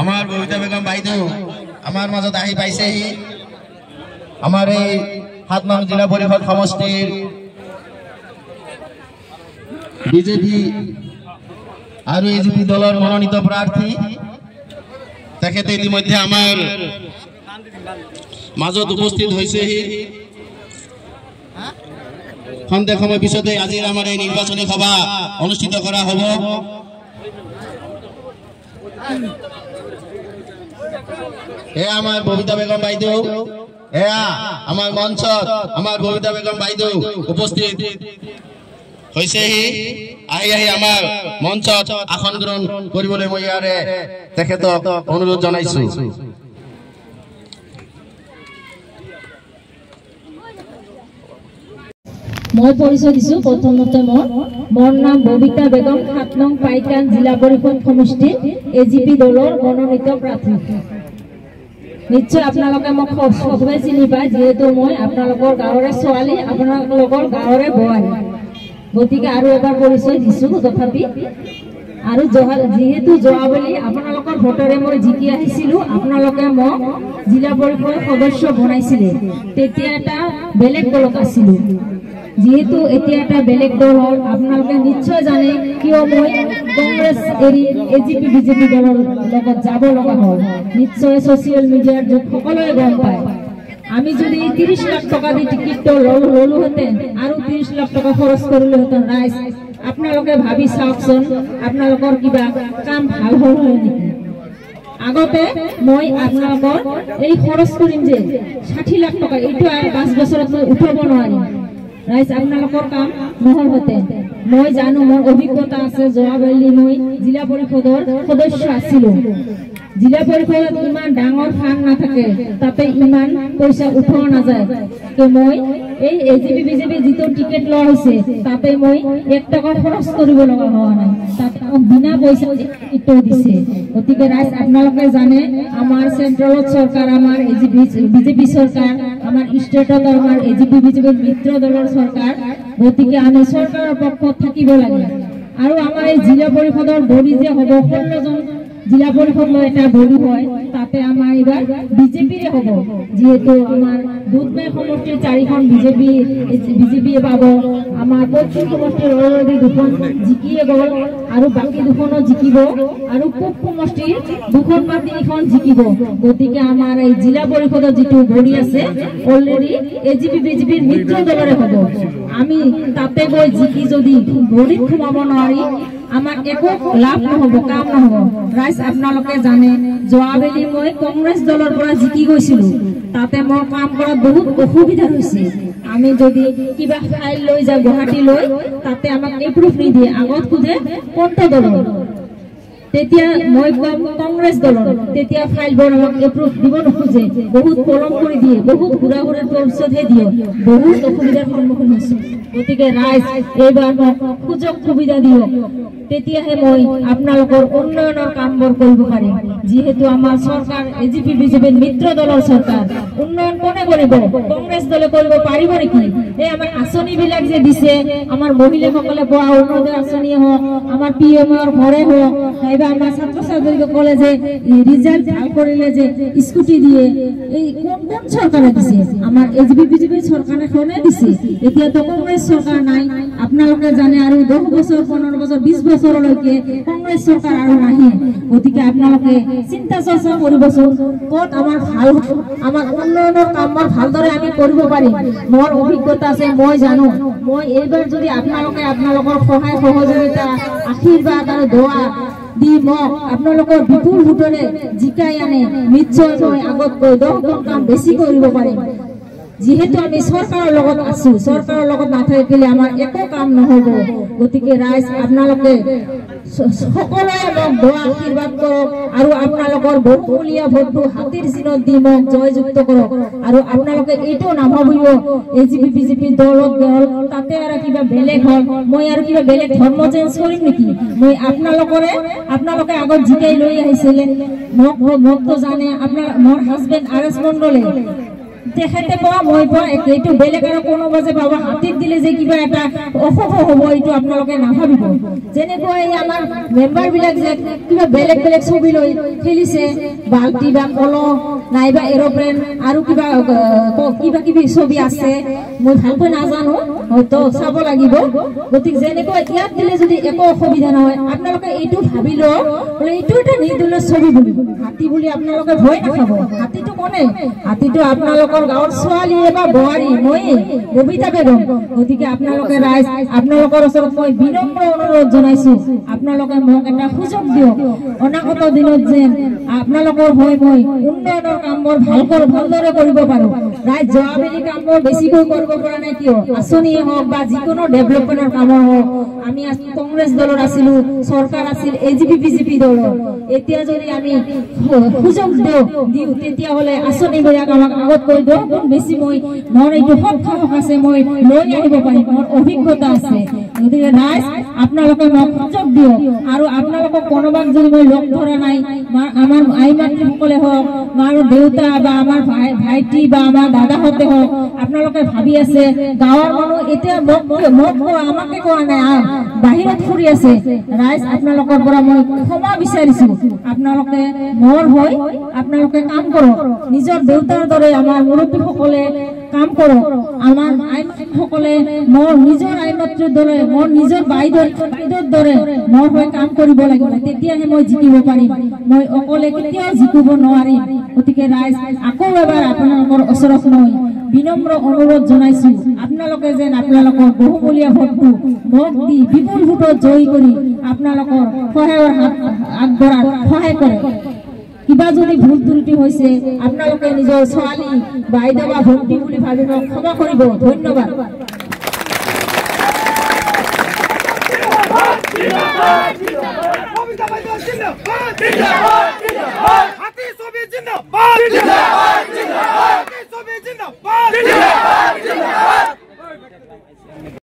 আমার ববিতা বেগম বাইদেউ আমার মাজত আহি পাইছেহি। আমার এই ৭ নং জিলা পরিষদ সমষ্টির বিজেপি আর এজিপি দলের মনোনীত প্রার্থী তেখেতে ইতিমধ্যে আমার মাজত উপস্থিত হয়েছেহি। খন্তেক সময় পিছতে আজির আমার এই নির্বাচনী সভা অনুষ্ঠিত করা হব। এ আমার ববিতা বেগম বাইদেউ, এয়া আমার মঞ্চত আমার ববিতা বেগম বাইদেউ উপস্থিত হয়েছেহি। আহি আহি আমার মঞ্চত আসন গ্রহণ কৰিবলৈ মই ইয়াৰে তেখেতক অনুৰোধ জনাইছো। মই পৰিচয় দিছো। প্ৰথমতে মোৰ নাম ববিতা বেগম, ৭ নং পাইকান জিলা পৰিষদ সমষ্টি এজিপি দলৰ মনোনীত প্ৰাৰ্থী। নিশ্চয় আপোনালোকে মোক সবে চিনি পায়, যিহেতু মই আপোনালোকৰ গাঁৱৰে ছোৱালী, আপোনালোকৰ গাঁৱৰে বোৱাৰী। গতিকে আৰু এবাৰ পৰিচয় দিছো। তথাপি আৰু যিহেতু যোৱাবেলি আপোনালোকৰ ভোটেৰে মই জিকি আহিছিলো, আপোনালোকে মোক জিলা পৰিষদ সদস্য বনাইছিলে। তেতিয়া এটা বেলেগ দলত আছিলো, যেহেতু এতিয়া এটা বেলেগ দল হল। আপোনালোকে নিশ্চয় জানে কিয় মই কংগ্ৰেছ এৰি এজিপি বিজেপি দলৰ লগত যাব লগা হল। নিশ্চয় ছচিয়েল মিডিয়াৰ যুগ, সকলোৱে গম পায়। আমি যদি ৩০ লাখ টকা দি টিকিটটো ললোহেঁতেন আৰু ৩০ লাখ টকা খৰচ কৰিলোহেঁতেন, ৰাইজ আপোনালোকে ভাবি চাওকচোন, আপোনালোকৰ কিবা কাম ভাল হল নেকি? আগতে মই আপোনালোকৰ এই খৰচ কৰিম যে ৬০ লাখ টকা, এইটো আৰু ৫ বছৰত মই উঠাব নোৱাৰিম। ৰাইজ আপোনালোকৰ কাম নহলহেঁতেন। মই জানো, মোৰ অভিজ্ঞতা আছে। যোৱাবেলি মই জিলা পৰিষদৰ সদস্য আছিলো। জিলা পৰিষদত ইমান ডাঙৰ ফান্ড নাথাকে, তাতে ইমান পইচা উঠোৱা নাযায়। মই এই এজিপি বিজেপি যিটো টিকেট লোৱা হৈছে, তাতে মই ১ টকা খৰচ কৰিব লগা হোৱা নাই। তাতে বিনা পইচা টিকেট দিছে। গতিকে ৰাইজ আপোনালোকে জানে, আমাৰ চেন্ট্ৰেলত চৰকাৰ, আমাৰ বিজেপি চৰকাৰ, আমাৰ ষ্টেটত আমাৰ এজিপি বিজেপি মিত্ৰ দলৰ চৰকাৰ। গতিকে আমি চৰকাৰৰ পক্ষত থাকিব লাগে। আৰু আমাৰ এই জিলা পৰিষদৰ বডি যে হ'ব, ১৬জন জিলা পৰিষদ লৈ এটা বডি হয়, তাতে আমাৰ এইবাৰ বিজেপিৰে হ'ব। যিহেতু আমাৰ দুধনৈ সমষ্টিৰ ৪খন বিজেপিয়ে পাব। আমাৰ পশ্চিম সমষ্টিৰ অলৰেডি 2খন জিকিয়ে গ'ল, আৰু বাকী 2খনো জিকিব, আৰু পূব সমষ্টিৰ 2খন বা 3খন জিকিব। গতিকে আমাৰ এই জিলা পৰিষদৰ যিটো বডি আছে, অলৰেডি এজিপি বিজেপিৰ মিত্ৰ দলৰে হ'ব। আমি তাতে গৈ জিকি যদি বডিত সোমাব নোৱাৰি, আমাৰ একো লাভ নহব, কাম নহব। ৰাইজ আপোনালোকে জানে, যোৱাবেলি মই কংগ্ৰেছ দলৰ পৰা জিকি গৈছিলো, তাতে মোৰ কাম কৰাত বহুত অসুবিধা হৈছে। আমি যদি কিবা ফাইল লৈ যাওঁ গুৱাহাটীলৈ, তাতে আমাক এপ্ৰুভ নিদিয়ে, আগত খোজে কোনটো দলৰ। তেতিয়া মই কম কংগ্ৰেছ দলৰ, তেতিয়া ফাইলবোৰ আমাক এপ্ৰুভ দিব নোখোজে, বহুত পলম কৰি দিয়ে, বহুত ঘূৰা ঘূৰা পিছতহে দিয়ে। বহুত অসুবিধাৰ সন্মুখীন হৈছো। গতিকে ৰাইজ এইবাৰ মোক সুযোগ সুবিধা দিয়ক, তেতিয়াহে মই আপোনালোকৰ উন্নয়নৰ কামবোৰ কৰিব পাৰিম। যিহেতু আমাৰ চৰকাৰ এজিপি বিজেপিৰ মিত্ৰ দলৰ চৰকাৰ, উন্নয়ন কোনে কৰিব? কংগ্ৰেছ দলে কৰিব পাৰিব নেকি? এই আমাৰ আঁচনিবিলাক যে দিছে, আমাৰ মহিলাসকলে পোৱা অৰুণোদয় আঁচনিয়ে হওক, আমাৰ PMৰ ঘৰে হওক, নাইবা আমাৰ ছাত্ৰ ছাত্ৰীসকলে যে ৰিজাল্ট ভাল কৰিলে যে স্কুটি দিয়ে, এই কোন কোন চৰকাৰে দিছে? আমাৰ এজিপি বিজেপিৰ চৰকাৰখনে দিছে। এতিয়াতো কংগ্ৰেছ চৰকাৰ নাই। আপোনালোকে জানে, আৰু 10 বছৰ 15 বছৰ 20 বছৰলৈকে কংগ্ৰেছ চৰকাৰ আৰু নাহে। গতিকে আপোনালোকে চিন্তা চৰ্চা কৰিবচোন, ক'ত আমাৰ ভাল হ'ব, আমাৰ উন্নয়নৰ কামবোৰ ভালদৰে আমি কৰিব পাৰিম। মোৰ অভিজ্ঞতা আছে, মই জানো। মই এইবাৰ যদি আপোনালোকে আপোনালোকৰ সহায় সহযোগিতা, আশীৰ্বাদ আৰু দোৱা দি মোক আপোনালোকৰ বিপুল ভোটেৰে জিকাই আনে, নিশ্চয় মই আগতকৈ 10 গুণ কাম বেছি কৰিব পাৰিম। যেহেতু আমি চৰকাৰৰ লগত আছো, চৰকাৰৰ লগত নাথাকিলে আমাৰ একো কাম নহব। গতিকে ৰাইজ আপোনালোকে সকলোৱে মোক দোৱা আশীৰ্বাদ কৰক, আৰু আপোনালোকৰ বহুমূলীয়া ভোটটো হাতীৰ চিনত দি মোক জয়যুক্ত কৰক। আৰু আপোনালোকে এইটো নাভাবিব এজিপি বিজেপি দলত গ'ল, তাতে আৰু কিবা বেলেগ হ'ল, মই আৰু কিবা বেলেগ ধৰ্ম চেঞ্জ কৰিম নেকি? মই আপোনালোকে আগত জিকাই লৈ আহিছিলে, মোকতো জানে। মোৰ হাজবেণ্ড RS মণ্ডলে তেখেতে পোৱা মই পোৱা এইটো বেলেগ আৰু কোনোবা যে পাব হাতীত দিলে যে কিবা এটা অশুভ হ'ব এইটো আপোনালোকে নাভাবিব যেনেকৈ আমাৰ মেম্বাৰ বিলাক যে কিবা বেলেগ বেলেগ ছবি লৈ খেলিছে বাল্টি বা কলহ নাইবা এৰোপ্লেন আৰু কিবা কিবা কিবি ছবি আছে মই ভালকৈ নাজানো হয়তো চাব লাগিব গতিকে যেনেকৈ ইয়াত দিলে যদি একো অসুবিধা নহয় আপোনালোকে এইটো ভাবি লওক বোলে এইটো এটা নিৰ্দলীয় ছবি বুলি হাতী বুলি আপোনালোকে ভয় নাখাব হাতীটো কোনে হাতীটো আপোনালোকৰ গাঁৱৰ ছোৱালী বা বোৱাৰী মই ববিতা বেগম গতিকে আপোনালোকে ৰাইজ আপোনালোকৰ ওচৰত মই বিনম্ৰ অনুৰোধ জনাইছো আপোনালোকে মোক এটা সুযোগ দিয়ক অনাগত দিনত যেন আপোনালোকৰ হৈ মই উন্নয়নৰ কামবোৰ ভালদৰে কৰিব পাৰো ৰাইজ জৱাবেলি কামবোৰ বেছিকৈ কৰিব পৰা নাই কিয় আঁচনিয়ে হওক বা যিকোনো ডেভেলপমেণ্টৰ কামৰ হওক আমি কংগ্ৰেছ দলৰ আছিলো চৰকাৰ আছিল এজিপি বিজেপি দলৰ এতিয়া যদি আমি সুযোগ দিওঁ তেতিয়াহ'লে আঁচনিবিলাক আমাক আগত কৈ দিওঁ বেছি মই মোৰ এইটো সক্ষম আছে মই লৈ আহিব পাৰিম মোৰ অভিজ্ঞতা আছে গতিকে ৰাইজ আপোনালোকে মোক সুযোগ দিয়ক আৰু আপোনালোকক কোনোবাক যদি মই লগ ধৰা নাই আমাৰ আই মাতৃসকলে হওক আমাৰ দেউতা বা আমাৰ ভাইটি বা আমাৰ দাদাহঁতে হওক আপোনালোকে ভাবি আছে গাঁৱৰ মানুহ এতিয়া মোক আমাকে কোৱা নাই বাহিৰত ফুৰি আছে ৰাইজ আপোনালোকৰ পৰা মই ক্ষমা বিচাৰিছো আপোনালোকে মোৰ হৈ আপোনালোকে কাম কৰক নিজৰ দেউতাৰ দৰে আমাৰ মুৰব্বীসকলে কাম কৰক আমাৰ আইসকলে মোৰ নিজৰ আইমাতৃৰ দৰে মোৰ নিজৰ বাইদেউৰ দৰে মোৰ হৈ কাম কৰিব লাগিব তেতিয়াহে মই জিকিব পাৰিম মই অকলে কেতিয়াও জিকিব নোৱাৰিম গতিকে ৰাইজ আকৌ এবাৰ আপোনালোকৰ ওচৰত মই বিনম্ৰ অনুৰোধ জনাইছো আপোনালোকে যেন আপোনালোকৰ বহুমূলীয়া ভোটটো মোক দি বিপুল ভোটত জয়ী কৰি আপোনালোকৰ সহায়ৰ হাত আগবঢ়াত সহায় কৰে কিবা যদি ভুল ত্ৰুটি হৈছে আপোনালোকে নিজৰ ছোৱালী বাইদেউ বা ভণ্টি বুলি ভাবি মোক ক্ষমা কৰিব ধন্যবাদ হাতী ছবি জিন্দাবাদ